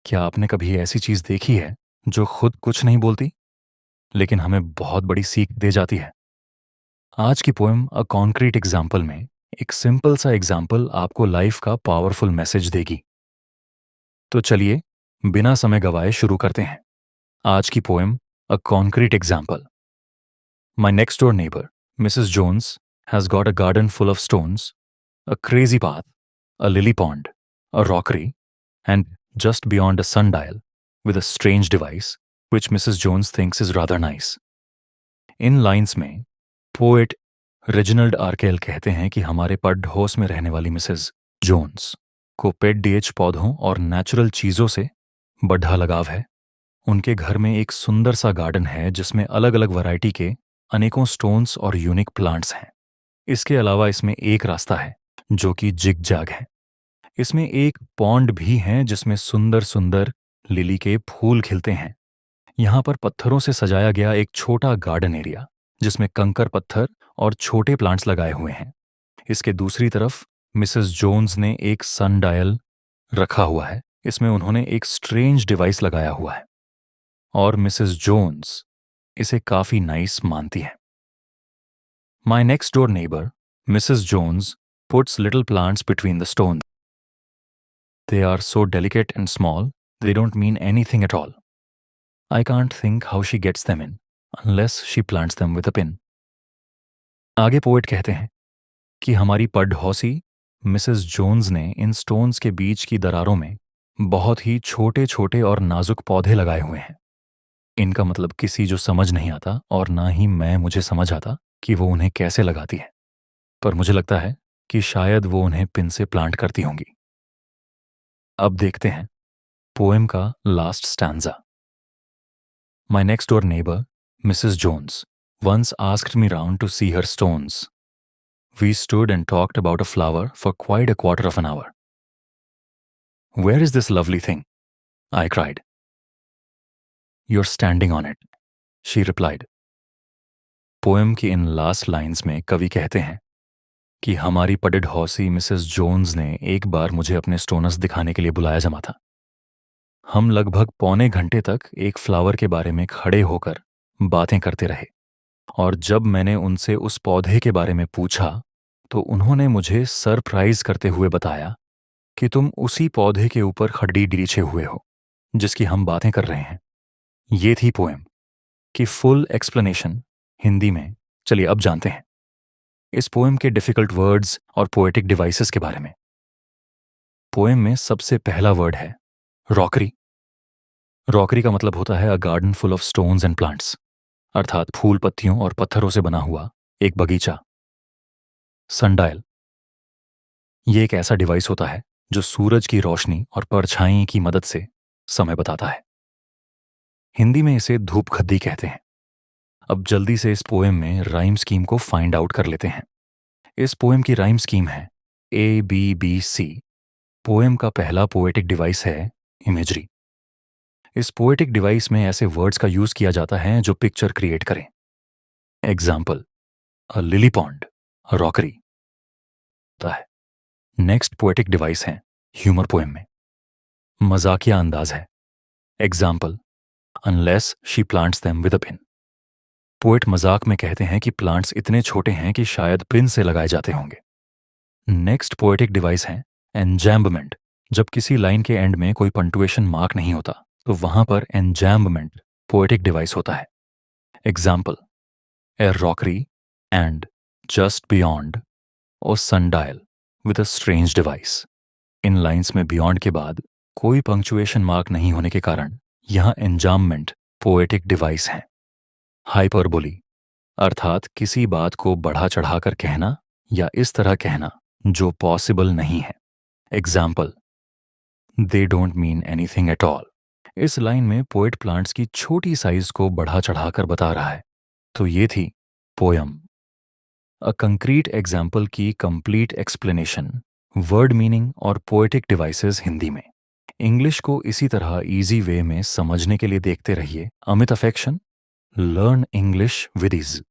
क्या आपने कभी ऐसी चीज देखी है जो खुद कुछ नहीं बोलती लेकिन हमें बहुत बड़ी सीख दे जाती है? आज की पोएम अ कॉन्क्रीट एग्जाम्पल में एक सिंपल सा एग्जाम्पल आपको लाइफ का पावरफुल मैसेज देगी। तो चलिए बिना समय गवाए शुरू करते हैं। आज की poem a concrete example. My next door neighbour Mrs Jones has got a garden full of stones, a crazy path, a lily pond, a rockery, and just beyond a sundial with a strange device which Mrs. Jones thinks is rather nice. In lines में poet Reginald आर्केल कहते हैं कि हमारे पड़ोस में रहने वाली Mrs Jones को पेट डीएच पौधों और नेचुरल चीज़ों से बढ़ा लगाव है। उनके घर में एक सुंदर सा गार्डन है जिसमें अलग अलग वैरायटी के अनेकों स्टोन्स और यूनिक प्लांट्स हैं। इसके अलावा इसमें एक रास्ता है जो कि जिग जैग है। इसमें एक पॉन्ड भी है जिसमें सुंदर सुंदर लिली के फूल खिलते हैं। यहाँ पर पत्थरों से सजाया गया एक छोटा गार्डन एरिया जिसमें कंकर पत्थर और छोटे प्लांट्स लगाए हुए हैं। इसके दूसरी तरफ मिसेस जोन्स ने एक सन डायल रखा हुआ है। इसमें उन्होंने एक स्ट्रेंज डिवाइस लगाया हुआ है और मिसेस जोन्स इसे काफी नाइस मानती है। My next door neighbour Mrs Jones puts little plants between the stone. They are so delicate and small, they don't mean anything at all. I can't think how she gets them in, unless she plants them with a pin. आगे poet कहते हैं कि हमारी पड़ोसी Mrs Jones ने इन stones के बीच की दरारों में बहुत ही छोटे छोटे और नाजुक पौधे लगाए हुए हैं। इनका मतलब किसी जो समझ नहीं आता और ना ही मुझे समझ आता कि वो उन्हें कैसे लगाती है, पर मुझे लगता है कि शायद वो उन्हें पिन से प्लांट करती होंगी। अब देखते हैं पोएम का last stanza. My next door neighbor, Mrs. Jones, once asked me round to see her stones. We stood and talked about a flower for quite a quarter of an hour. Where is this lovely thing? I cried. You're standing on it, she replied. Poem की in last lines में कवि कहते हैं कि हमारी पड़ोसी Mrs Jones ने एक बार मुझे अपने स्टोनस दिखाने के लिए बुलाया जमा था। हम लगभग पौने घंटे तक एक फ्लावर के बारे में खड़े होकर बातें करते रहे और जब मैंने उनसे उस पौधे के बारे में पूछा तो उन्होंने मुझे सरप्राइज करते हुए बताया कि तुम उसी पौधे के ऊपर खड़ी डीछे हुए हो जिसकी हम बातें कर रहे हैं। ये थी पोएम की फुल एक्सप्लेनेशन हिंदी में। चलिए अब जानते हैं इस पोएम के डिफिकल्ट वर्ड्स और पोएटिक डिवाइसेस के बारे में। पोएम में सबसे पहला वर्ड है रॉकरी। रॉकरी का मतलब होता है a garden full of stones and plants, अर्थात फूल पत्तियों और पत्थरों से बना हुआ एक बगीचा। सनडायल ये एक ऐसा डिवाइस होता है जो सूरज की रोशनी और परछाई की मदद से समय बताता है। हिंदी में इसे धूप खद्दी कहते हैं। अब जल्दी से इस पोएम में राइम स्कीम को फाइंड आउट कर लेते हैं। इस पोएम की राइम स्कीम है ABBC। पोएम का पहला पोएटिक डिवाइस है इमेजरी। इस पोएटिक डिवाइस में ऐसे वर्ड्स का यूज किया जाता है जो पिक्चर क्रिएट करें। Example, a lily pond, a rockery होता है। नेक्स्ट पोएटिक डिवाइस है ह्यूमर। पोएम में मजाकिया अंदाज है। Example, unless she plants them with a pin. Poet मजाक में कहते हैं कि प्लांट्स इतने छोटे हैं कि शायद पिन से लगाए जाते होंगे। नेक्स्ट पोएटिक डिवाइस है एंजैम्बमेंट। जब किसी लाइन के एंड में कोई पंक्चुएशन मार्क नहीं होता तो वहां पर एंजैम्बमेंट पोएटिक डिवाइस होता है। Example, a rockery and just beyond और sundial with a strange device. इन लाइंस में बियॉन्ड के बाद कोई पंक्चुएशन मार्क नहीं होने के कारण यहां एंजाम्बमेंट पोएटिक डिवाइस है। हाइपरबोली अर्थात किसी बात को बढ़ा चढ़ाकर कहना या इस तरह कहना जो पॉसिबल नहीं है। Example, they don't mean anything at all. इस लाइन में पोएट प्लांट्स की छोटी साइज को बढ़ा चढ़ाकर बता रहा है। तो ये थी पोयम अ कंक्रीट एग्जाम्पल की कंप्लीट एक्सप्लेनेशन, वर्ड मीनिंग और पोएटिक डिवाइसेस हिंदी में। इंग्लिश को इसी तरह इजी वे में समझने के लिए देखते रहिए Amit affection, learn English with ease.